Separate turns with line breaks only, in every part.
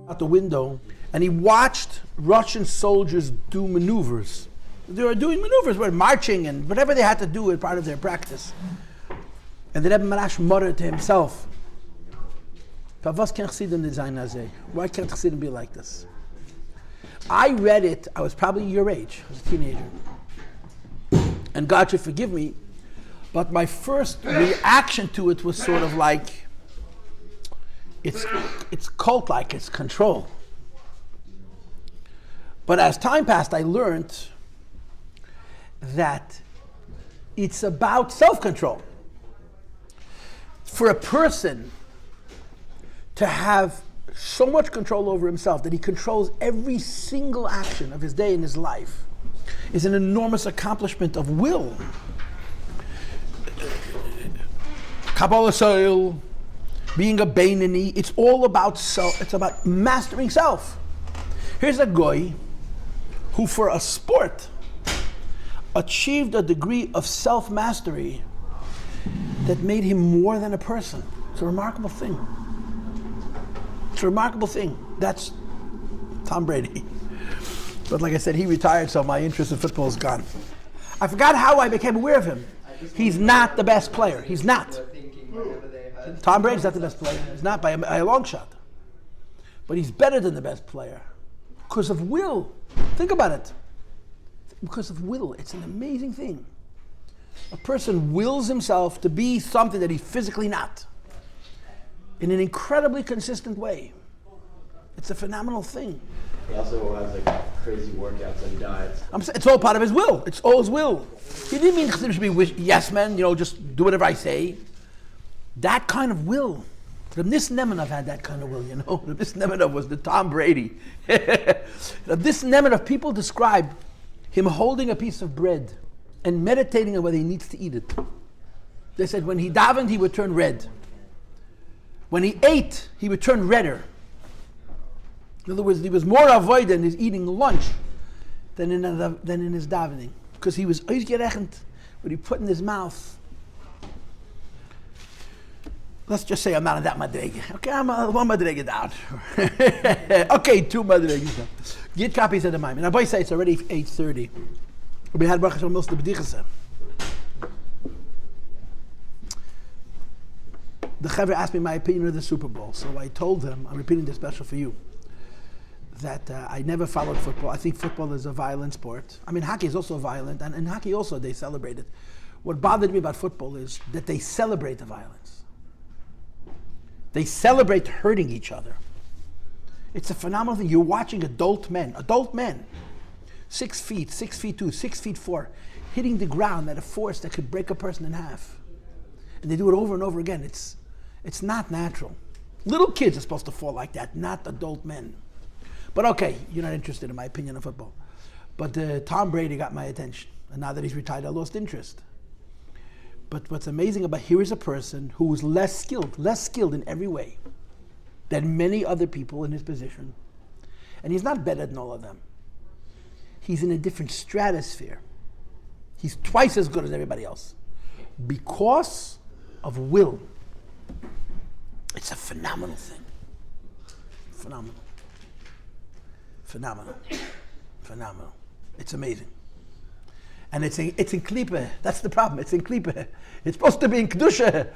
Out the window, and he watched Russian soldiers do maneuvers. They were doing maneuvers, were marching and whatever they had to do as part of their practice. And the Rebbe Marash muttered to himself, why can't Chassidim be like this? I read it, I was probably your age, I was a teenager. And God should forgive me, but my first reaction to it was sort of like, it's cult-like, it's control. But as time passed, I learned that it's about self-control. For a person to have so much control over himself that he controls every single action of his day in his life is an enormous accomplishment of will. Kabbalah soil, being a Beinani, it's all about self, it's about mastering self. Here's a guy who for a sport achieved a degree of self-mastery that made him more than a person. It's a remarkable thing. It's a remarkable thing. That's Tom Brady. But like I said, he retired, so my interest in football is gone. I forgot how I became aware of him. He's not the best player. He's not. Tom Brady's not the best player. He's not by a long shot. But he's better than the best player. Because of will. Think about it. Because of will. It's an amazing thing. A person wills himself to be something that he's physically not. In an incredibly consistent way. It's a phenomenal thing.
He also has like crazy workouts and diets.
It's all part of his will. It's all his will. He didn't mean Chassidim should be yes men, just do whatever I say. That kind of will. Reb Nissen Nemanov had that kind of will, Reb Nissen Nemanov was the Tom Brady. Reb Nissen Nemanov, people describe him holding a piece of bread and meditating on whether he needs to eat it. They said when he davened, he would turn red. When he ate, he would turn redder. In other words, he was more avoid in his eating lunch than in his davening. Because he was ausgerechnet what he put in his mouth. Let's just say I'm not on that madrege. Okay, I'm one madrege down. Okay, two madreges down. Get copies of the Maimon. And I say it's already 8:30. We had Barach most of the bedichas. The Chaver asked me my opinion of the Super Bowl, so I told him, I'm repeating this special for you, that I never followed football. I think football is a violent sport. I mean, hockey is also violent, and in hockey also they celebrate it. What bothered me about football is that they celebrate the violence. They celebrate hurting each other. It's a phenomenal thing. You're watching adult men, 6 feet, 6'2", 6'4", hitting the ground at a force that could break a person in half. And they do it over and over again. It's not natural. Little kids are supposed to fall like that, not adult men. But okay, you're not interested in my opinion on football. But Tom Brady got my attention. And now that he's retired, I lost interest. But what's amazing about here is a person who is less skilled in every way than many other people in his position. And he's not better than all of them. He's in a different stratosphere. He's twice as good as everybody else. Because of will. It's a phenomenal thing. Phenomenal. It's amazing. And it's in Klippe. That's the problem. It's in Klippe. It's supposed to be in Kedusha.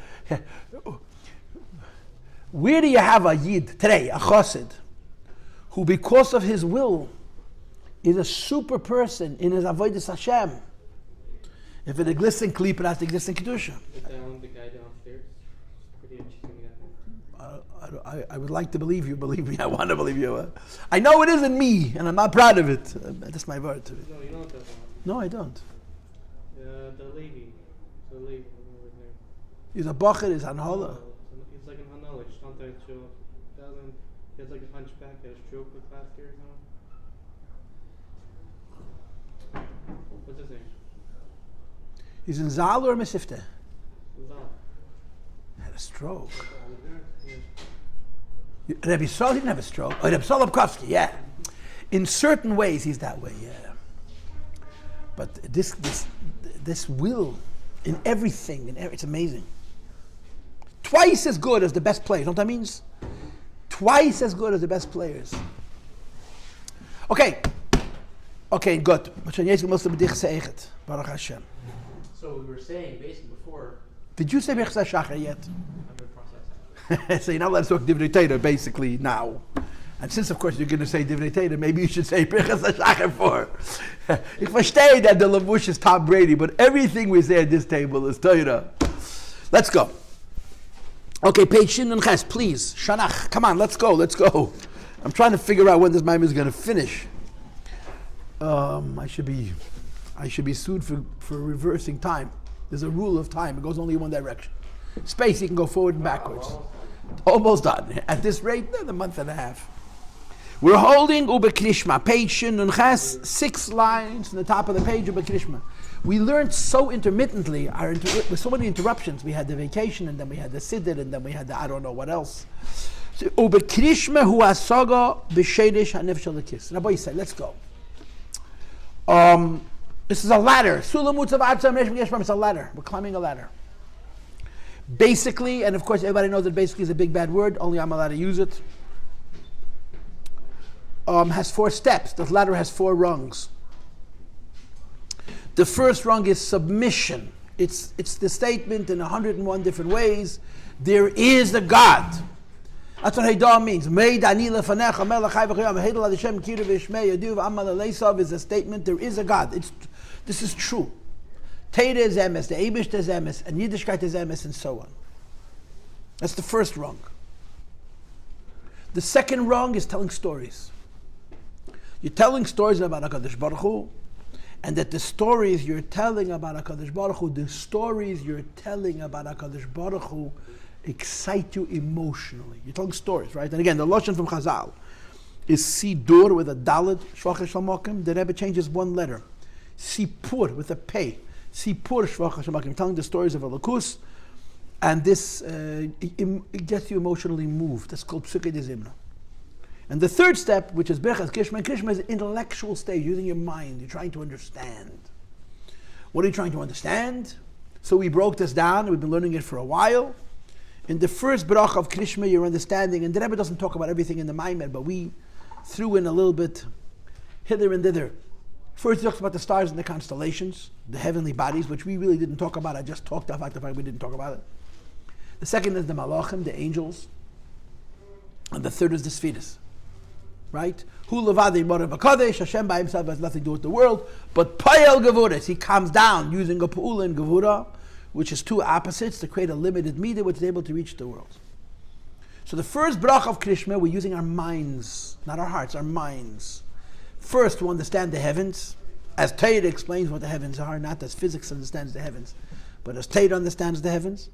Where do you have a Yid today, a Chassid, who because of his will is a super person in his Avodas Hashem? If it exists in Klippe, it has to exist in Kedusha.
The guy downstairs. Pretty interesting guy.
I would like to believe you. Believe me, I want to believe you. I know it isn't me, and I'm not proud of it. That's my word.
No, you know what that's about.
No, I don't.
The lady.
He's a bacher, he's an hola.
He's like in Hanala, just not that chill. He has like a hunchback, he had a stroke with last year now. What's his name?
He's in Zal or Mesifte?
Zal.
Had a stroke. Rebbe Sol didn't have a stroke. Oh, Rebbe Solobkovsky, yeah. In certain ways, he's that way, yeah. But this will, in everything, it's amazing. Twice as good as the best players. You know what that means? Twice as good as the best players. Okay, good. Baruch Hashem.
So we were saying basically before.
Did you say Bechza Shachar yet?
I'm in process.
So you're not allowed to talk Divrei Torah basically now. And since, of course, you're going to say Divrei Torah, maybe you should say Bechza Shachar for. Ich verstehe that the Lavush is Tom Brady, but everything we say at this table is Torah. Let's go. Okay, page Shin and Ches, please. Shanach, come on, let's go. I'm trying to figure out when this mime is going to finish. I should be sued for reversing time. There's a rule of time. It goes only in one direction. Space, you can go forward and backwards. Almost done. At this rate, a month and a half. We're holding Ube Krishma, page Shin and Ches, 6 lines from the top of the page, Ube Krishma. We learned so intermittently, with so many interruptions. We had the vacation, and then we had the Siddur, and then we had the I don't know what else. Ube Krishma hu asaga b'shedish hanefesh alakis. Now, boy, say, let's go. This is a ladder. It's a ladder. We're climbing a ladder. Basically, and of course everybody knows that basically is a big bad word, only I'm allowed to use it. Has 4 steps. The ladder has 4 rungs. The first rung is submission. It's the statement in 101 different ways. There is a God. That's what Haidah means. Is a statement. There is a God. This is true. Teira is emes, the Eibishter is emes, and Yiddishkeit is emes, and so on. That's the first rung. The second rung is telling stories. You're telling stories about HaKadosh Baruch Hu, and that the stories you're telling about HaKadosh Baruch Hu, excite you emotionally. You're telling stories, right? And again, the Lashon from Chazal is Sidur with a Dalet, Shvacha Shalmokim. The Rebbe changes one letter. Sipur with a Pei. Sipur Shvacha Shalmokim. Telling the stories of Elokus. And this it gets you emotionally moved. That's called Psukei de Zimna. And the third step, which is Berchas Krishma, Krishma is an intellectual stage, using your mind. You're trying to understand. What are you trying to understand? So we broke this down. We've been learning it for a while. In the first Barach of Krishma, you're understanding, and the Rebbe doesn't talk about everything in the Maimed, but we threw in a little bit hither and thither. First, he talks about the stars and the constellations, the heavenly bodies, which we really didn't talk about. I just talked about the fact we didn't talk about it. The second is the Malachim, the angels. And the third is the Sefiros. Right? Hu levadi morav b'kadesh, Hashem by himself has nothing to do with the world, but payel gevuras, he comes down using a pu'ula and gevura, which is 2 opposites to create a limited meter which is able to reach the world. So the first brach of Krishma, we're using our minds, not our hearts, our minds. First, to understand the heavens, as Torah explains what the heavens are, not as physics understands the heavens, but as Torah understands the heavens.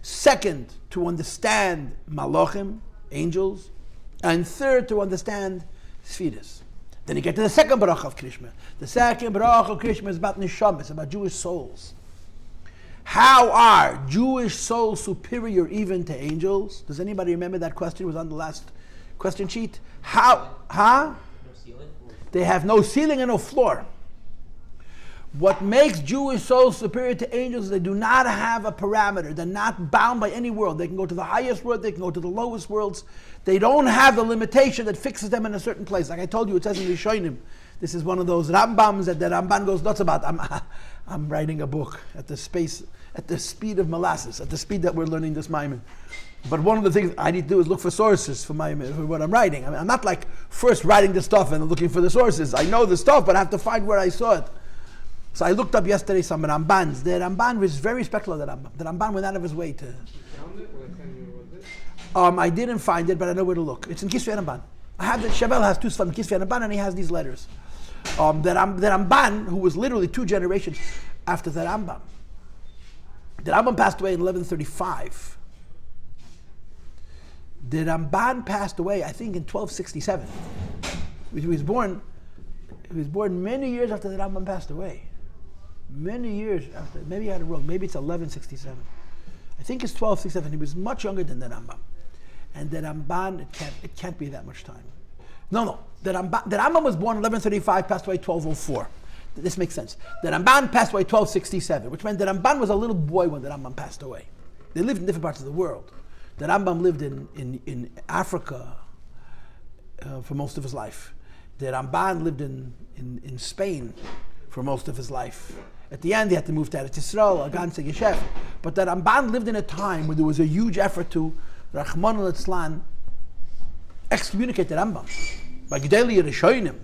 Second, to understand malachim, angels. And third, to understand Sefiros. Then you get to the second Barach of Krishma. The second Barach of Krishma is about Neshamos, about Jewish souls. How are Jewish souls superior even to angels? Does anybody remember that question? It was on the last question sheet. How?
No ceiling?
They have no ceiling and no floor. What makes Jewish souls superior to angels is they do not have a parameter. They're not bound by any world. They can go to the highest world, they can go to the lowest worlds. They don't have the limitation that fixes them in a certain place. Like I told you, it says in Rishonim. This is one of those Rambams that the Ramban goes nuts about. I'm writing a book at the speed of molasses, at the speed that we're learning this Maimon. But one of the things I need to do is look for sources for what I'm writing. I'm not like first writing the stuff and looking for the sources. I know the stuff, but I have to find where I saw it. So I looked up yesterday some Rambans. The Ramban was very respectful of the Rambam. The Ramban went out of his way to...
You found it? Or can you with it?
I didn't find it, but I know where to look. It's in Kisvei Ramban. I have the Shabel has 2 sons, Kisvei Ramban, and he has these letters. The Ramban, who was literally 2 generations after the Rambam. The Rambam passed away in 1135. The Ramban passed away, I think, in 1267. He was born many years after the Rambam passed away. Many years after. Maybe I had it wrong. Maybe it's 1167. I think it's 1267. He was much younger than the Rambam. And the Ramban, it can't be that much time. No. The Rambam was born in 1135, passed away 1204. This makes sense. The Ramban passed away 1267, which meant the Ramban was a little boy when the Rambam passed away. They lived in different parts of the world. The Rambam lived in Africa for most of his life. The Ramban lived in Spain for most of his life. At the end, he had to move to Eretz Yisrael, a ganze Geschäft. But the Ramban lived in a time where there was a huge effort to, Rahman al-Islam, excommunicate the Rambam by Gedali Rishonim.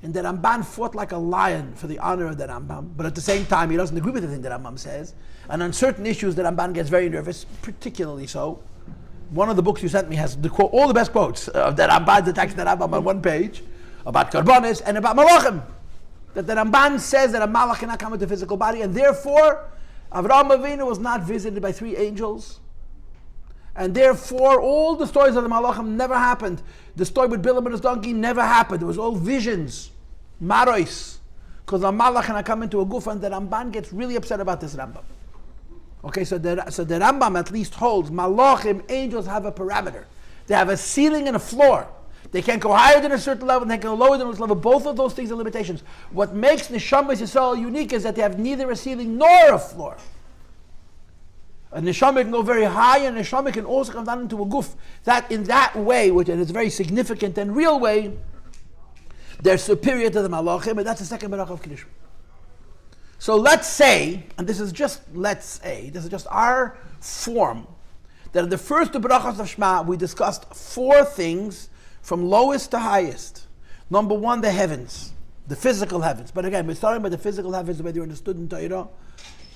And the Ramban fought like a lion for the honor of the Rambam, but at the same time, he doesn't agree with everything the Rambam says. And on certain issues, the Ramban gets very nervous, particularly so. One of the books you sent me has all the best quotes of the Ramban, the text of the Rambam on one page, about Karbonis and about Malachim. That the Ramban says that a Malach cannot come with the physical body, and therefore, Avraham Avinu was not visited by 3 angels. And therefore, all the stories of the Malachim never happened. The story with Bilam and his donkey never happened. It was all visions, marois. Because a Malach cannot come into a gufa, and the Ramban gets really upset about this Rambam. Okay, so the Rambam at least holds, Malachim, angels have a parameter. They have a ceiling and a floor. They can't go higher than a certain level, and they can go lower than this level. Both of those things are limitations. What makes Neshamos Yisrael unique is that they have neither a ceiling nor a floor. A neshama can go very high, and a neshama can also come down into a guf. That in that way, which is a very significant and real way, they're superior to the malachim, and that's the second Barach of Kiddush. So let's say, and this is just our form, that in the first two Barachos of Shema, we discussed 4 things from lowest to highest. Number 1, the heavens, the physical heavens. But again, we're starting by the physical heavens, the way they're understood in Torah,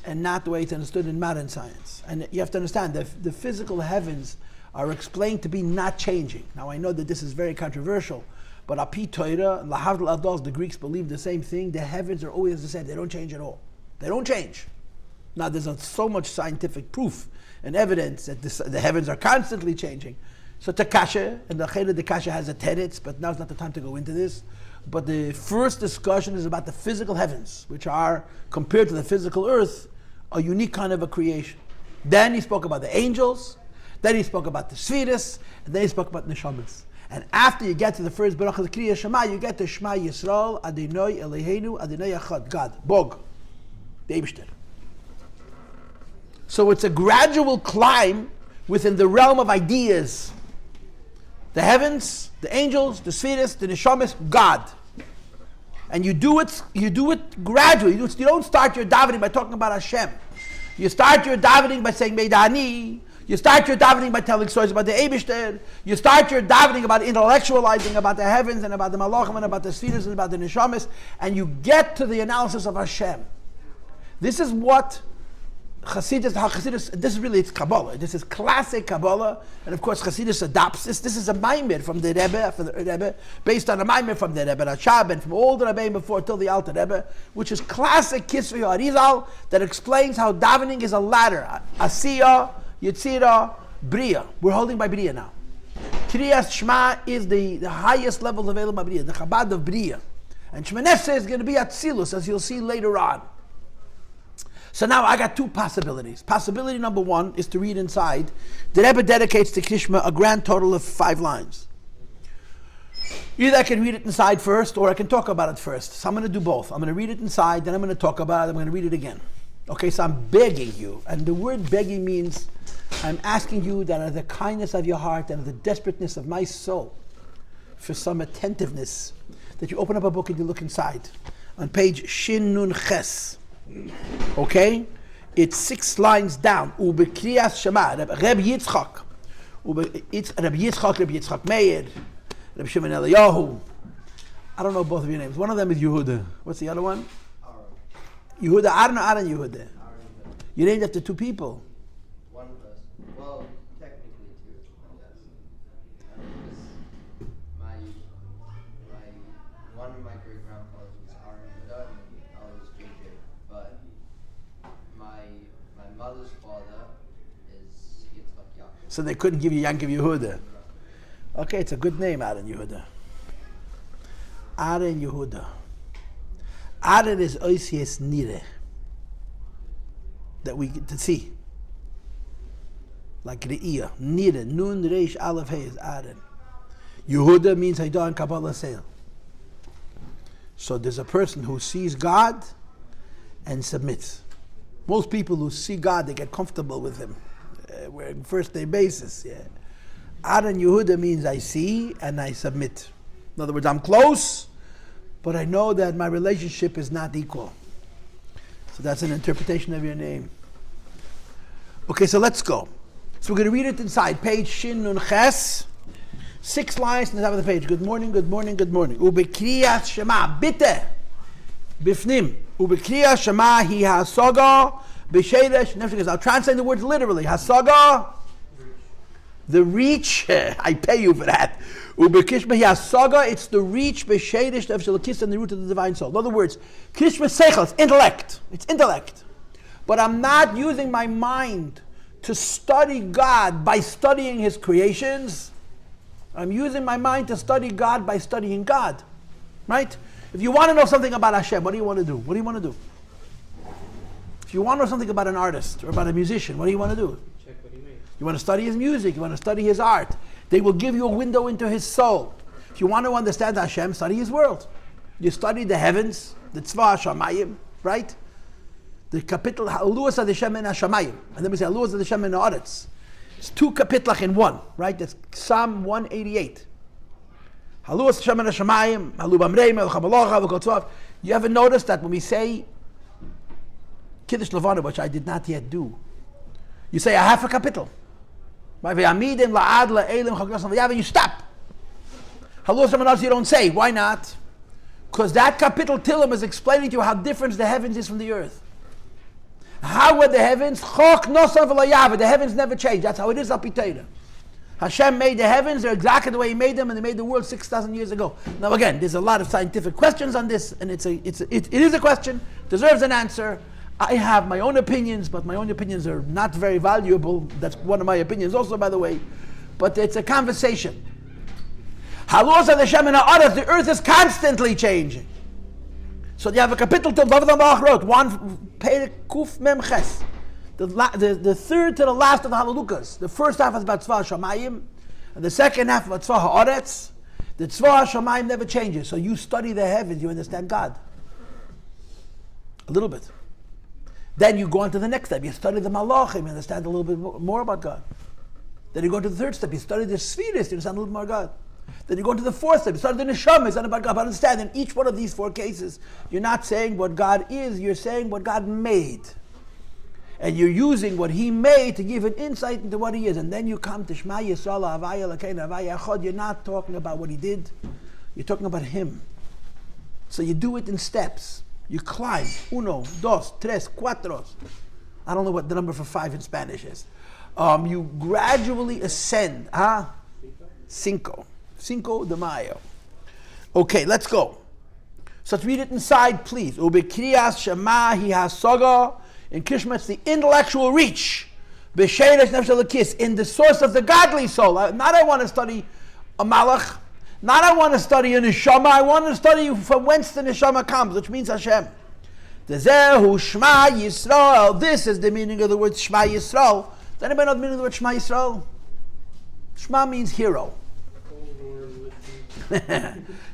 and not the way it's understood in modern science. And you have to understand that the physical heavens are explained to be not changing. Now I know that this is very controversial, but Api Torah, Lahavdil Ados, the Greeks believe the same thing. The heavens are always the same. They don't change at all. They don't change. Now there's so much scientific proof and evidence that the heavens are constantly changing. So Takasha, and the Kasha has a teretz, but now's not the time to go into this. But the first discussion is about the physical heavens, which are, compared to the physical earth, a unique kind of a creation. Then he spoke about the angels, then he spoke about the Sefiros, and then he spoke about Neshamos. And after you get to the first Barach of the Krias Shema, you get to Shema Yisrael, Adonai Eloheinu, Adonai Echad, God, Bog, the Eibishter. So it's a gradual climb within the realm of ideas. The heavens, the angels, the Sefiros, the Neshamos, God. And you do it gradually. You don't start your davening by talking about Hashem. You start your davening by saying Meidani. You start your davening by telling stories about the Eibishter. You start your davening about intellectualizing about the heavens and about the Malachim and about the Sefiros and about the Neshamos, and you get to the analysis of Hashem. This is what Hasidus, this is really, it's Kabbalah. This is classic Kabbalah, and of course Hasidus adopts this. This is a Maimer from the Rebbe, based on a Maimer from the Rebbe Rashab and from all the Rebbeim before till the Alter Rebbe, which is classic Kisvei Arizal that explains how davening is a ladder. Asiya, Yetzira, Bria. We're holding by Bria now. Krias Shma is the highest level available by Bria, the Chabad of Bria. And Shmanefse is going to be Atzilus, as you'll see later on. So now I got 2 possibilities. Possibility number 1 is to read inside. The Rebbe dedicates to Kishma a grand total of 5 lines. Either I can read it inside first, or I can talk about it first. So I'm going to do both. I'm going to read it inside, then I'm going to talk about it, I'm going to read it again. Okay, so I'm begging you, and the word begging means I'm asking you that out of the kindness of your heart and of the desperateness of my soul for some attentiveness, that you open up a book and you look inside. On page Shin Nun Ches. Okay? It's 6 lines down. Ube Krias Shema, Reb Yitzchak. Reb Yitzchak Meir, Reb Shimon Eliyahu. I don't know both of your names. One of them is Yehuda. What's the other one? Yehuda Aaron or Aaron Yehuda? You named after 2 people.
One person. Well, technically 2, I guess. One of my great grandfathers was Aaron Yehuda, and I was JJ. But my mother's father is Yitzchak Yaakov.
So they couldn't give you Yankiv Yehuda. Okay, it's a good name, Aaron Yehuda. Aaron Yehuda. Aaron is Oisies Nire, that we get to see. Like Re'iyah, Nire, Nun Reish Aleph Hey is Aaron. Yehuda means Haidah and Kabbalah Seil. So there's a person who sees God and submits. Most people who see God, they get comfortable with Him. we're in first name basis. Yeah. Adan Yehuda means I see and I submit. In other words, I'm close, but I know that my relationship is not equal. So that's an interpretation of your name. Okay, so let's go. So we're going to read it inside. Page Shin Nun Ches. 6 lines on the top of the page. Good morning, good morning, good morning. Krias Shema. Bitte. Bifnim. Krias Shema hi hasaga b'sheresh. I'll translate the words literally. Hasaga, the reach. I pay you for that. Ubekishma hi hasaga. It's the reach b'sheresh of shalakis and the root of the divine soul. In other words, kishma seichel. It's intellect. It's intellect. But I'm not using my mind to study God by studying His creations. I'm using my mind to study God by studying God. Right? If you want to know something about Hashem, what do you want to do? What do you want to do? If you want to know something about an artist or about a musician, what do you want to do?
Check what he made.
You want to study his music. You want to study his art. They will give you a window into his soul. If you want to understand Hashem, study his world. You study the heavens, the tzva hashamayim, right? The kapitel Haluas Hashem en Hashamayim, and then we say Haluas Hashem en Haaretz. It's 2 kapitlach in 1, right? That's Psalm 188. Haluas Hashem en Hashamayim, Halu b'amreim, el chamalocha, v'kol tzvav. You ever notice that when we say Kiddush Levana, which I did not yet do, you say a half a kapitel. Right? V'yamidim la'ad la'elim chagnos v'yav, you stop. Haluas Hashem en Haaretz you don't say. Why not? Because that kapitel Tilim is explaining to you how different the heavens is from the earth. How were the heavens? The heavens never change. That's how it is up Torah. Hashem made the heavens, they're exactly the way He made them, and He made the world 6,000 years ago. Now again, there's a lot of scientific questions on this, and it is a question, deserves an answer. I have my own opinions, but my own opinions are not very valuable. That's one of my opinions also, by the way. But it's a conversation. Halos of the Shem and Haaretz, the earth is constantly changing. So you have a kapitel till David HaMelech wrote, 1 Perek Kuf Mem Ches. The third to the last of the Halalukas. The first half is about Tzva Hashamayim, and the second half about Tzva Haaretz. The Tzva Hashamayim never changes. So you study the heavens, you understand God. A little bit. Then you go on to the next step. You study the Malachim, you understand a little bit more about God. Then you go to the third step. You study the Sefiros, you understand a little more about God. Then you go to the fourth step. You start the Neshamos, it's not about God. But understand, in each one of these 4 cases, you're not saying what God is, you're saying what God made. And you're using what He made to give an insight into what He is. And then you come to Shema Yisrael Havaya Lakein Havaya Echad. You're not talking about what He did, you're talking about Him. So you do it in steps. You climb. 1, 2, 3, 4. I don't know what the number for 5 in Spanish is. You gradually ascend. Cinco de Mayo. Okay, let's go. So let's read it inside, please. Krias Shema hi hasaga. In Kishma, it's the intellectual reach. B'sheresh nefesh elokis, in the source of the godly soul. Not I want to study a malach. Not I want to study a neshama. I want to study from whence the neshama comes, which means Hashem. Zehu Shma Yisrael. This is the meaning of the word Shma Yisrael. Does anybody know the meaning of the word Shma Yisrael? Shema means hero.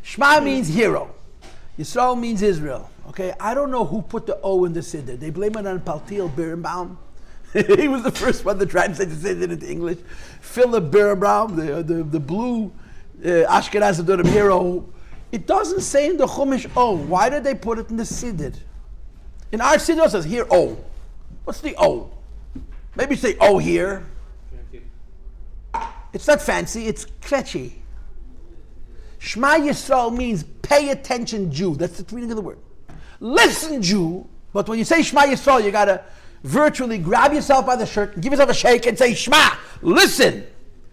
Shema means hero. Yisrael means Israel. Okay, I don't know who put the O in the Siddur. They blame it on Paltiel Birnbaum. He was the first one to translate the Siddur into English. Philip Birnbaum, the blue Ashkenaz Adonim hero. It doesn't say in the Chumash O. Why did they put it in the Siddur? In our Siddur it says here O. What's the O? Maybe say O here. It's not fancy, it's catchy. Shema Yisrael means pay attention, Jew. That's the meaning of the word. Listen, Jew. But when you say Shema Yisrael, you gotta virtually grab yourself by the shirt, give yourself a shake, and say Shema. Listen,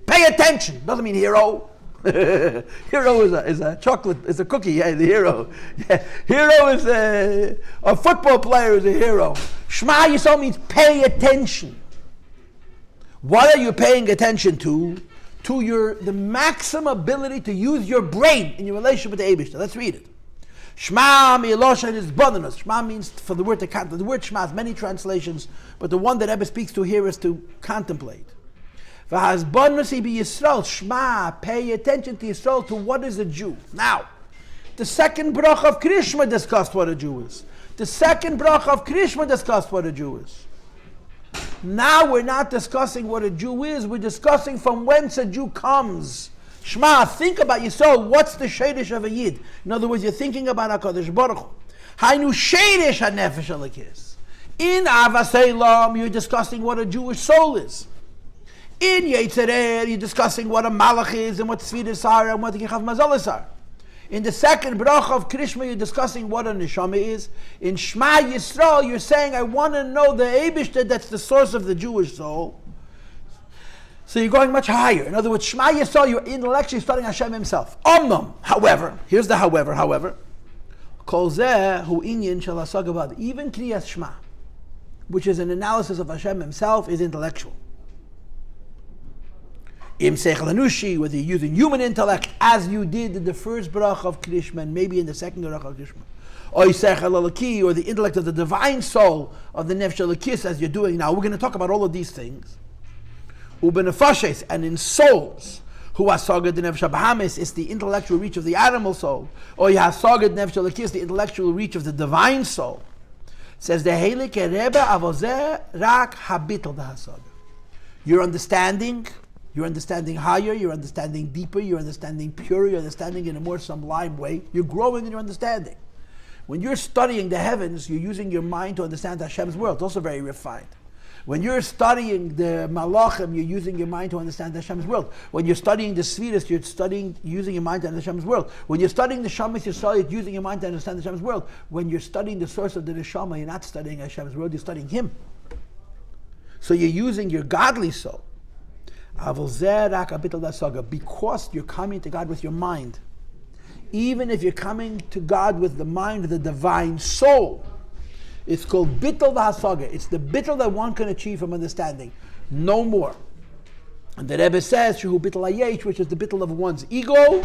pay attention. Doesn't mean hero. Hero is a chocolate, is a cookie. Yeah, the hero. Yeah. Hero is a football player is a hero. Shema Yisrael means pay attention. What are you paying attention to? To the maximum ability to use your brain in your relationship with the Eibishter. Let's read it. Shma HIS Hisbonenus. Shma means for the word to contemplate. The word Shma has many translations, but the one that Rebbe speaks to here is to contemplate. Hisbonenus be Yisrael. Shma, pay attention to Yisrael, to what is a Jew. Now, the second Brach of Krishma discussed what a Jew is. The second Brach of Krishma discussed what a Jew is. Now we're not discussing what a Jew is, we're discussing from whence a Jew comes. Shma, think about yourself. What's the shadish of a Yid? In other words, you're thinking about HaKadosh Baruch Hu. Hainu shadish ha-nefesh elikis. In Avas Eilam, you're discussing what a Jewish soul is. In Yetzirah, you're discussing what a Malach is and what Sefiros are and what the Gechav Mazalas are. In the second Brach of Krishma, you're discussing what a Neshama is. In Shema Yisrael, you're saying, I want to know the Eibishter that's the source of the Jewish soul. So you're going much higher. In other words, Shema Yisrael, you're intellectually studying Hashem Himself. Omnam, however, here's the however. Kol zeh hu inyan shel hasaga b'ad. Even Krias Shema, which is an analysis of Hashem Himself, is intellectual. Im seichel anushi, whether you're using human intellect, as you did in the first Barach of Krishma, and maybe in the second Barach of Krishma, or seichel alaki, or the intellect of the divine soul of the nefesh alakis, as you're doing now. We're going to talk about all of these things. Ubenefashes, and in souls, who hasaga the nefesh bahamis, is the intellectual reach of the animal soul, or hasaga the nefesh alakis, the intellectual reach of the divine soul. Says the Heilige Rebbe avozeh rak habitul hasaga. You're understanding higher, you're understanding deeper, you're understanding pure, you're understanding in a more sublime way. You're growing in your understanding. When you're studying the heavens, you're using your mind to understand Hashem's world. It's also very refined. When you're studying the Malachim, you're using your mind to understand Hashem's world. When you're studying the Sefiros, you're using your mind to understand Hashem's world. When you're studying the Shema, you're using your mind to understand Hashem's world. When you're studying the source of the Neshama, you're not studying Hashem's world, you're studying Him. So you're using your godly soul. Because you're coming to God with your mind. Even if you're coming to God with the mind of the divine soul, it's called Bitul Hasaga. It's the Bitul that one can achieve from understanding. No more. And the Rebbe says, Shehu Bitul Hayesh, which is the Bitul of one's ego.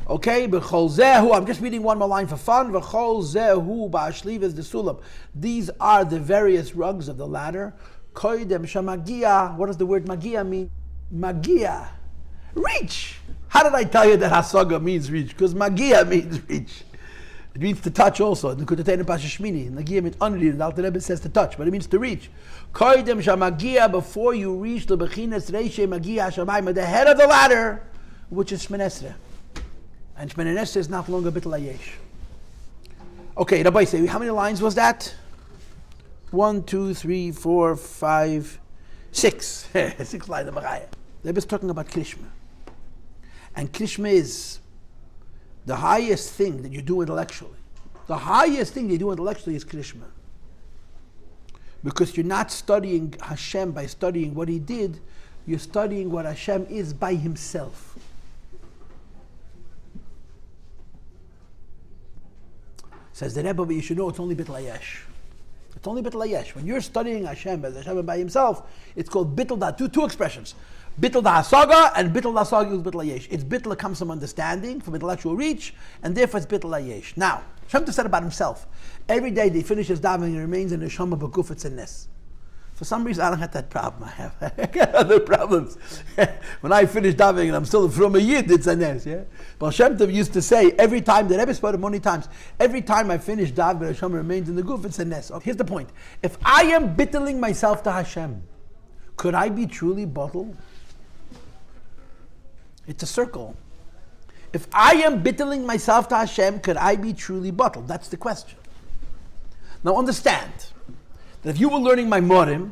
Okay, B'chol zehu, I'm just reading one more line for fun. B'chol zehu ba'ashliv is the sulam. These are the various rungs of the ladder. Koidem shamagia. What does the word magia mean? Magia, reach. How did I tell you that hasaga means reach? Because magia means reach. It means to touch also. In the Kutatayim Pashashmini, magia means unreal. The Alter Rebbe says to touch, but it means to reach. Koidem shamagia, before you reach the bechinas reishe magia hashamayim, the head of the ladder, which is Shemini Esrei. And Shemini Esrei is not longer Bitul Hayesh. Okay, Rabbi, say how many lines was that? 1, 2, 3, 4, 5, 6. 6 lines of Barach. The Rebbe is talking about Krishma. And Krishma is the highest thing that you do intellectually. The highest thing you do intellectually is Krishma. Because you're not studying Hashem by studying what He did, you're studying what Hashem is by Himself. Says the Rebbe, but you should know it's only Bitul Hayesh. It's only Bitul Hayesh. When you're studying Hashem as Hashem by Himself, it's called Bitul Da. Two expressions. Bitul Da Hasaga and Bitul Da Hasaga is Bitul Hayesh. It's Bitul that comes from understanding, from intellectual reach, and therefore it's Bitul Hayesh. Now, Hashem said about Himself, every day they finish his davening and remains in the Shema B'guf it's a Nes. For some reason I don't have that problem. I have other problems. When I finish davening and I'm still from a Yid, it's a Nes. Yeah? But Hashem used to say, every time, the Rebbe spoke many times, every time I finish davening, Hashem remains in the guf, it's a Nes. Okay, here's the point. If I am bittling myself to Hashem, could I be truly bottled? It's a circle. If I am bittling myself to Hashem, could I be truly bottled? That's the question. Now understand that if you were learning my morim,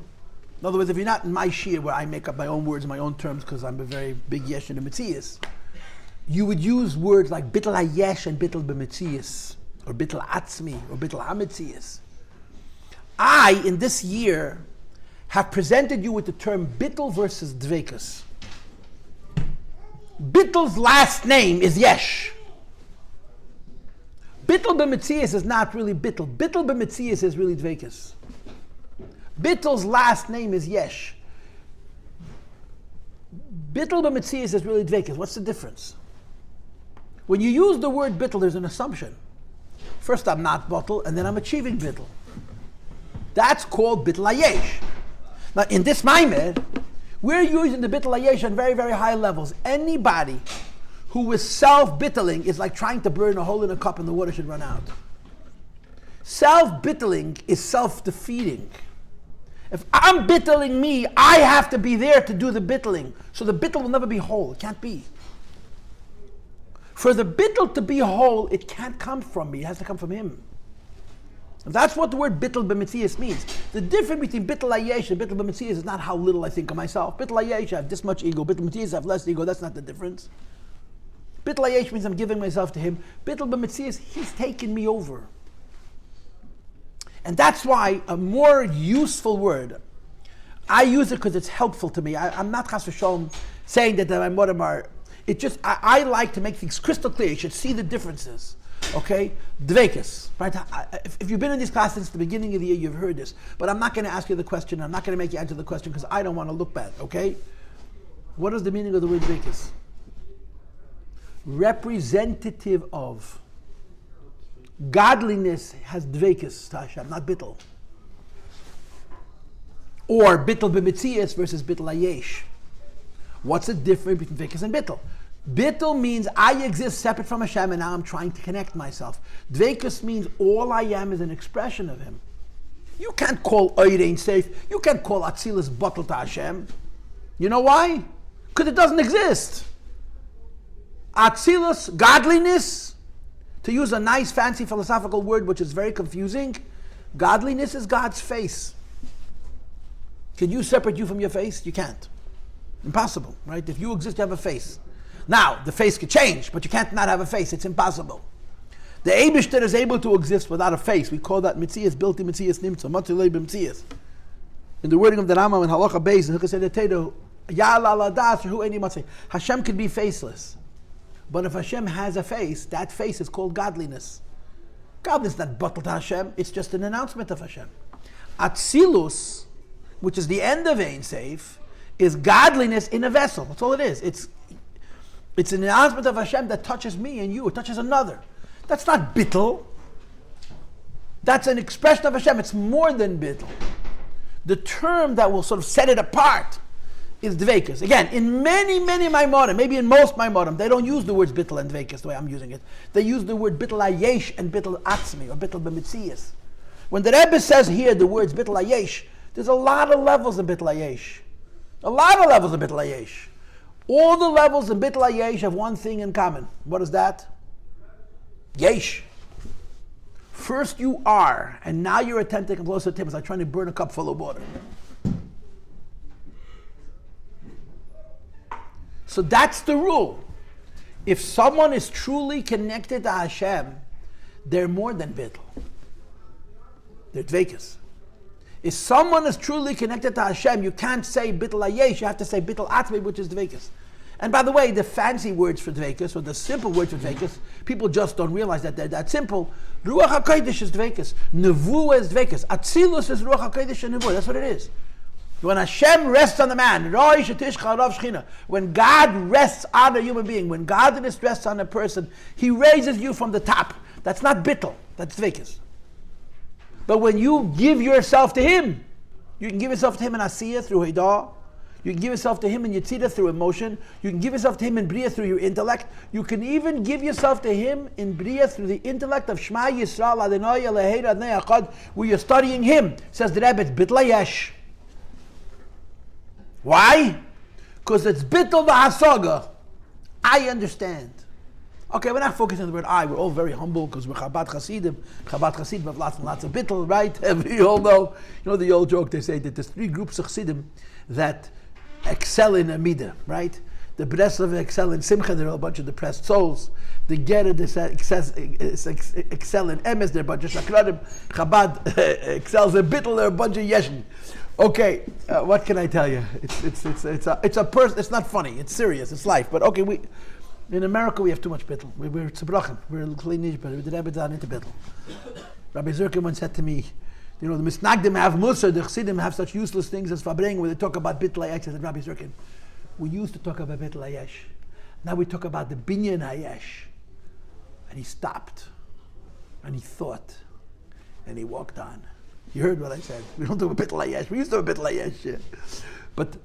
in other words, if you're not in my shir where I make up my own words, my own terms, because I'm a very big yesh in the mitzias, you would use words like bitul hayesh and bitul b'mitzias, or bitul atzmi, or bitul hamitzias. I, in this year, have presented you with the term bitul versus dvekas. Bitul's last name is yesh. Bitul b'mitzias is not really bitul. Bitul b'mitzias is really dvekas. Bitul's last name is yesh. Bitul b'mitzias is really dvekas. What's the difference? When you use the word bitul, there's an assumption. First I'm not bitul, and then I'm achieving bitul. That's called bitul hayesh. Now in this maimed, we're using the bitul hayesh on very, very high levels. Anybody who is self-bittling is like trying to burn a hole in a cup and the water should run out. Self-bittling is self-defeating. If I'm bittling me, I have to be there to do the bittling. So the bittul will never be whole. It can't be. For the bittul to be whole, it can't come from me. It has to come from him. And that's what the word bittul b'metzias means. The difference between bittul hayesh and bittul b'metzias is not how little I think of myself. Bittul hayesh, I have this much ego. Bittul b'metzias, I have less ego. That's not the difference. Bittul hayesh means I'm giving myself to him. Bittul b'metzias, he's taken me over. And that's why a more useful word, I use it because it's helpful to me. I'm not chas v'sholom saying that my modem are. It just, I like to make things crystal clear. You should see the differences. Okay? Dveikus. Right? If you've been in these classes since the beginning of the year, you've heard this. But I'm not going to ask you the question. I'm not going to make you answer the question because I don't want to look bad. Okay? What is the meaning of the word dveikus? Representative of. Godliness has dveikus to Hashem, not bittul. Or bittul b'metzias versus bittul hayesh. What's the difference between dveikus and bittul? Bittul means I exist separate from Hashem and now I'm trying to connect myself. Dveikus means all I am is an expression of Him. You can't call Ein Sof, you can't call Atzilus batel to Hashem. You know why? Because it doesn't exist. Atzilus, godliness, to use a nice fancy philosophical word which is very confusing, godliness is God's face. Can you separate you from your face? You can't. Impossible, right? If you exist, you have a face. Now, the face could change, but you can't not have a face. It's impossible. The Eibishter is able to exist without a face. We call that Mitzias, Bilti Mitzias Nimtza, Matzilei B'Mitzias. In the wording of the Rambam in Halacha Beis, in Hukasei Tetedo, Ya'ala Ladas, Hu Eni Matzei. Hashem could be faceless. But if Hashem has a face, that face is called godliness. Godliness is not batel to Hashem, it's just an announcement of Hashem. Atzilus, which is the end of Ein Sof, is godliness in a vessel. That's all it is. It's an announcement of Hashem that touches me and you. It touches another. That's not bittul. That's an expression of Hashem. It's more than bittul. The term that will sort of set it apart is dveikus. Again, in many Maimorim, maybe in most Maimorim, they don't use the words bittul and dveikus the way I'm using it. They use the word bittul hayesh and bittul atzmi, or bittul b'metzias. When the Rebbe says here the words bittul hayesh, there's a lot of levels in bittul hayesh. A lot of levels in bittul hayesh. All the levels in bittul hayesh have one thing in common. What is that? Yesh. First you are, and now you're attempting to come closer to him. It's like trying to burn a cup full of water. So that's the rule. If someone is truly connected to Hashem, they're more than bittul. They're dveikus. If someone is truly connected to Hashem, you can't say bittul hayesh, you have to say bittul atzmi, which is dveikus. And by the way, the fancy words for dveikus, or the simple words for dveikus, people just don't realize that they're that simple. Ruach HaKodesh is dveikus. Nevuah is dveikus. Atzilus is Ruach HaKodesh and Nevuah. That's what it is. When Hashem rests on the man, when God rests on a human being, when godliness rests on a person, He raises you from the top. That's not bittul, that's dveikus. But when you give yourself to Him, you can give yourself to Him in asiyah through hidah, you can give yourself to Him in yitzida through emotion, you can give yourself to Him in bria through your intellect, you can even give yourself to Him in bria through the intellect of Shma Yisrael Adonai Eloheinu Adonai Echad, where you're studying Him. Says the Rebbe, it's bittul hayesh. Why? Because it's bittul v'hasaga. I understand. Okay, we're not focusing on the word I. We're all very humble because we're Chabad Chasidim. Chabad Chasidim have lots and lots of bittul, right? We all know. You know the old joke, they say that there's three groups of Chasidim that excel in Amida, right? The Breslov excel in Simcha, they're all a bunch of depressed souls. The Gered excel in Emes, they're a bunch of Shakradim. Chabad excels in bittul, they're a bunch of Yeshin. Okay, what can I tell you? It's a person. It's not funny. It's serious. It's life. But okay, in America we have too much bittul. We're tzebrachim. We're clean but we did everything into bittul. Rabbi Zirkin once said to me, you know, the misnagdim have musa, the chassidim have such useless things as fabring where they talk about bittul hayesh. I said, Rabbi Zirkin, we used to talk about bittul hayesh. Now we talk about the binyan hayesh. And he stopped, and he thought, and he walked on. You heard what I said. We don't do a bittul hayesh. We used to do a bittul hayesh. Yeah. But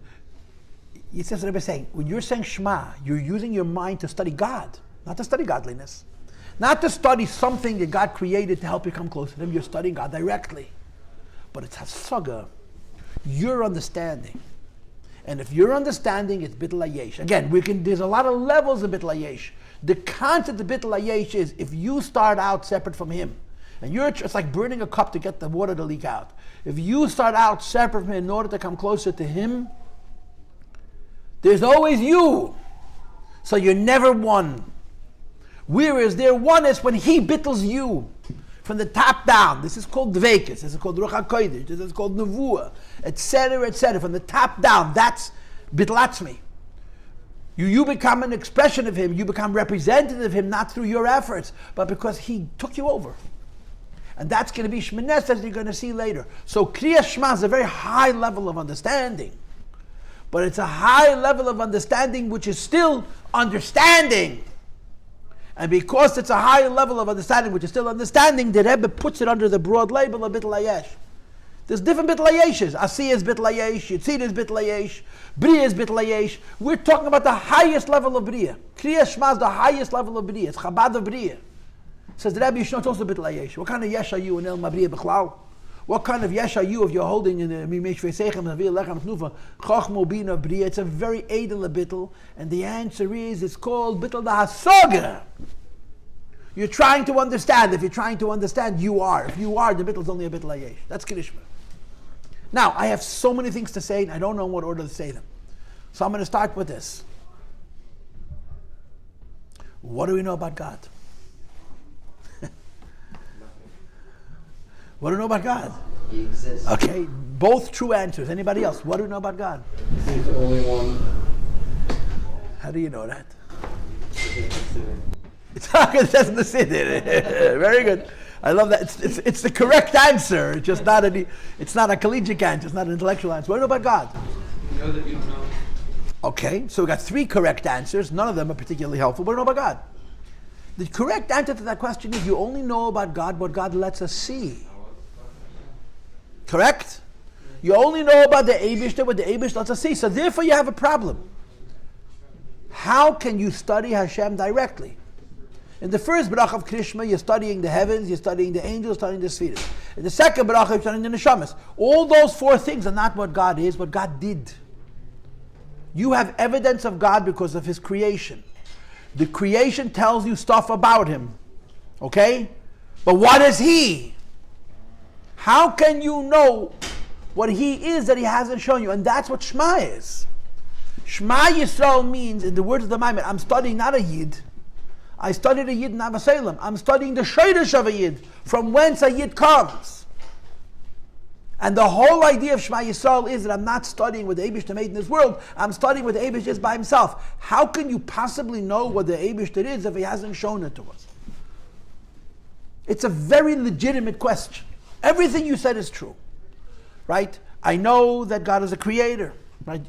it's just what I'm saying. When you're saying Shema, you're using your mind to study God, not to study godliness. Not to study something that God created to help you come closer to Him. You're studying God directly. But it's hasaga. Your understanding. And if your understanding, it's Bittul Hayesh. Again, there's a lot of levels of Bittul Hayesh. The concept of Bittul Hayesh is if you start out separate from him, and it's like burning a cup to get the water to leak out. If you start out separate from him in order to come closer to him, there's always you. So you're never one. Whereas their oneness when he bittles you from the top down. This is called Dvekis, this is called Ruach HaKodesh, this is called Nevuah, etc., etc. From the top down, that's Bittul Atzmi. You become an expression of him, you become representative of him, not through your efforts, but because he took you over. And that's going to be Shmanes, as you're going to see later. So Krias Shema is a very high level of understanding. But it's a high level of understanding which is still understanding. And because it's a high level of understanding which is still understanding, the Rebbe puts it under the broad label of Bittul Hayesh. There's different Bittul Hayeshes. Asiyah is Bittul Hayesh, Yitzid is Bittul Hayesh, Bria is Bittul Hayesh. We're talking about the highest level of Bria. Krias Shema is the highest level of Bria. It's Chabad of Bria. Says the Rebbe, Yishno, it's also Bittul Hayesh. What kind of Yesh are you in El Mabriya B'chlal? What kind of Yesh are you if you're holding in the Mimesh Veseichem Avil Lechem Knufa Chochmo Bina Bria? It's a very edel Bittul, and the answer is it's called Bittul Dahasogah. You're trying to understand. If you're trying to understand, you are. If you are, the Bittul is only a Bittul Hayesh. That's Krishma. Now, I have so many things to say, and I don't know in what order to say them. So I'm going to start with this. What do we know about God? What do we know about God?
He exists.
Okay, both true answers. Anybody else? What do we know about God?
He's the only one.
How do you know that? It's it says in the Siddur. Very good. I love that. It's the correct answer. It's just not it's not a collegiate answer. It's not an intellectual answer. What do you know about God?
You know that you don't know.
Okay, so we got 3 correct answers. None of them are particularly helpful. What do you know about God? The correct answer to that question is you only know about God what God lets us see. Correct? You only know about the Eibishter what the Eibishter lets us see. So therefore you have a problem. How can you study Hashem directly? In the first Barach of Krishma, you're studying the heavens, you're studying the angels, studying the Sefiros. In the second Brach, you're studying the Neshamos. All those 4 things are not what God is, what God did. You have evidence of God because of His creation. The creation tells you stuff about Him. Okay? But what is He? How can you know what He is that He hasn't shown you? And that's what Shema is. Shema Yisrael means, in the words of the Maimed, I'm studying not a Yid. I studied a Yid in Avasalem. I'm studying the Shayrish of a Yid, from whence a Yid comes. And the whole idea of Shema Yisrael is that I'm not studying what the Eibishter made in this world. I'm studying what the Eibishter is by Himself. How can you possibly know what the Eibishter is if He hasn't shown it to us? It's a very legitimate question. Everything you said is true, right? I know that God is a creator, right?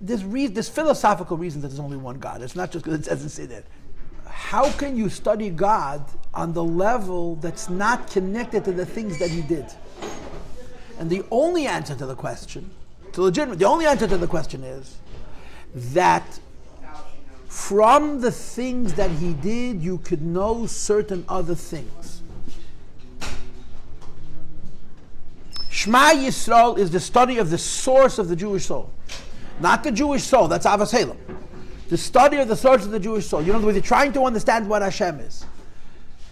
There's philosophical reasons that there's only one God. It's not just because it doesn't say that. How can you study God on the level that's not connected to the things that He did? And the only answer to the question, the only answer to the question is that from the things that He did, you could know certain other things. Shema Yisrael is the study of the source of the Jewish soul. Not the Jewish soul, that's Avasalem. The study of the source of the Jewish soul. You know, you're trying to understand what Hashem is.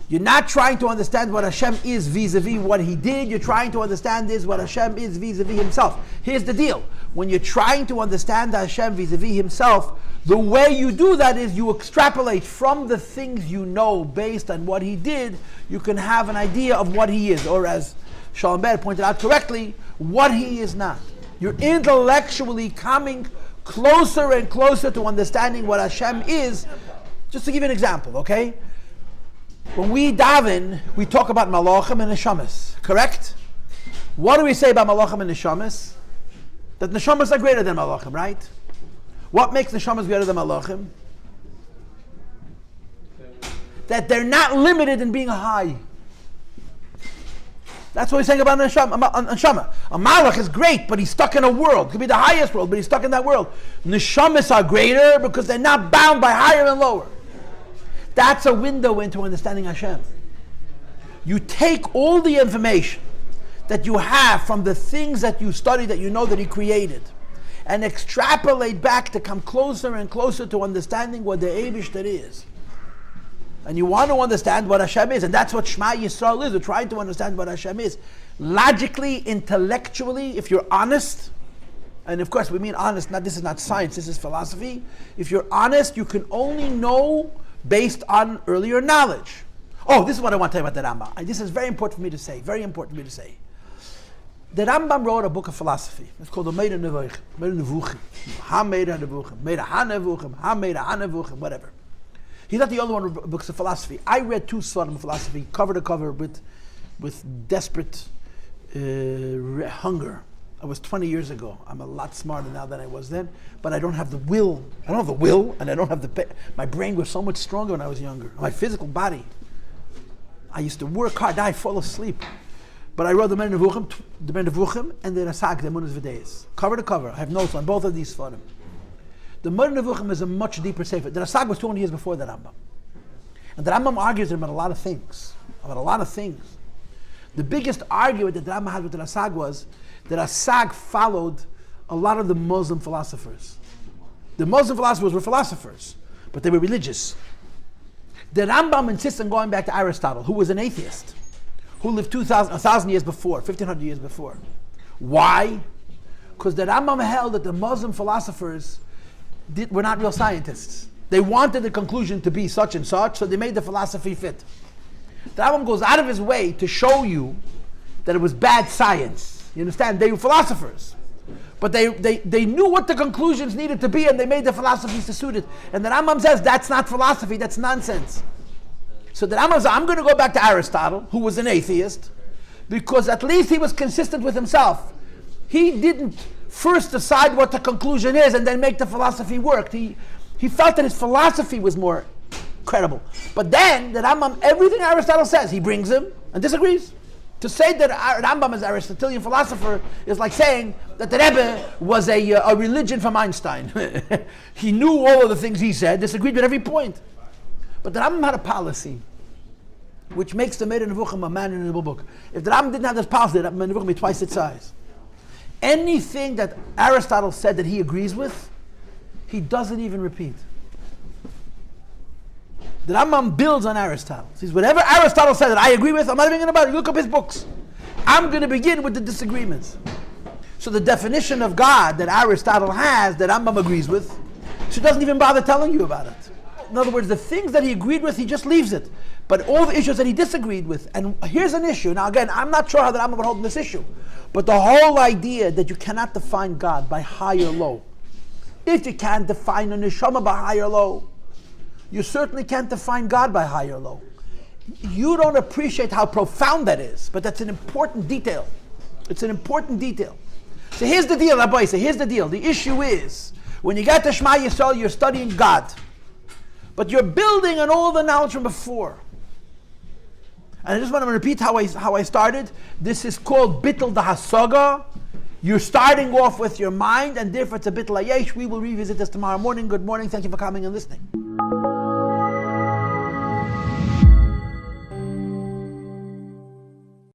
You're not trying to understand what Hashem is vis-a-vis what He did. You're trying to understand is what Hashem is vis-a-vis Himself. Here's the deal. When you're trying to understand Hashem vis-a-vis Himself, the way you do that is you extrapolate from the things you know based on what He did. You can have an idea of what He is. Or as Shalom Ber pointed out correctly, what He is not. You're intellectually coming closer and closer to understanding what Hashem is. Just to give you an example, okay? When we daven, we talk about malachim and neshamas, correct? What do we say about malachim and neshamas? That neshamas are greater than malachim, right? What makes neshamas greater than malachim? That they're not limited in being high. That's what we're saying about neshama. A malach is great, but he's stuck in a world. It could be the highest world, but he's stuck in that world. Neshamas are greater because they're not bound by higher and lower. That's a window into understanding Hashem. You take all the information that you have from the things that you study, that you know that He created, and extrapolate back to come closer and closer to understanding what the Eibishter is. And you want to understand what Hashem is, and that's what Shema Yisrael is. We're trying to understand what Hashem is. Logically, intellectually, if you're honest, and of course we mean honest, this is not science, this is philosophy. If you're honest, you can only know based on earlier knowledge. Oh, this is what I want to tell you about the Rambam. This is very important for me to say, very important for me to say. The Rambam wrote a book of philosophy. It's called the Meira Nevuchim, Ha-Meira Nevuchim, Meira Ha-Nevuchim, Ha-Meira Ha-Nevuchim, whatever. He's not the only one who wrote books of philosophy. I read 2 Svarim of philosophy, cover to cover, with desperate hunger. I was 20 years ago. I'm a lot smarter now than I was then, but I don't have the will. I don't have the will, and I don't have the... My brain was so much stronger when I was younger. My physical body. I used to work hard, now I fall asleep. But I wrote the Meira Nevuchim, and the Rasag, the Emunas V'Deis. Cover to cover. I have notes on both of these Svarim. The Meira Nevuchim is a much deeper sefer. The Rasag was 200 years before the Rambam. And the Rambam argues about a lot of things. The biggest argument that the Rambam had with the Rasag was that Rasag followed a lot of the Muslim philosophers. The Muslim philosophers were philosophers, but they were religious. The Rambam insists on going back to Aristotle, who was an atheist, who lived 1,000 years before, 1,500 years before. Why? Because the Rambam held that the Muslim philosophers were not real scientists. They wanted the conclusion to be such and such, so they made the philosophy fit. The Rambam goes out of his way to show you that it was bad science. You understand? They were philosophers. But they knew what the conclusions needed to be, and they made the philosophies to suit it. And the Rambam says, that's not philosophy, that's nonsense. So the Rambam says, I'm going to go back to Aristotle, who was an atheist, because at least he was consistent with himself. He didn't first decide what the conclusion is and then make the philosophy work. He felt that his philosophy was more credible. But then, the Rambam, everything Aristotle says, he brings him and disagrees. To say that Rambam is an Aristotelian philosopher is like saying that the Rebbe was a religion from Einstein. He knew all of the things he said, disagreed with every point. But the Rambam had a policy which makes the Meira Nevuchim a manageable book. If the Rambam didn't have this policy, the Meira Nevuchim would be twice its size. Anything that Aristotle said that he agrees with, he doesn't even repeat. The Rambam builds on Aristotle. He says, whatever Aristotle said that I agree with, I'm not even going to bother. Look up his books. I'm going to begin with the disagreements. So the definition of God that Aristotle has, that Rambam agrees with, so he doesn't even bother telling you about it. In other words, the things that he agreed with, he just leaves it. But all the issues that he disagreed with, and here's an issue. Now again, I'm not sure how the Rambam would hold in this issue, but the whole idea that you cannot define God by high or low. If you can't define a neshama by high or low, you certainly can't define God by high or low. You don't appreciate how profound that is, but that's an important detail. It's an important detail. So here's the deal, Rabbi. So here's the deal. The issue is, when you get to Shema Yisrael, you're studying God. But you're building on all the knowledge from before. And I just want to repeat how I started. This is called Bitul Dahashaga. You're starting off with your mind, and therefore it's a Bitul Hayesh. We will revisit this tomorrow morning. Good morning. Thank you for coming and listening.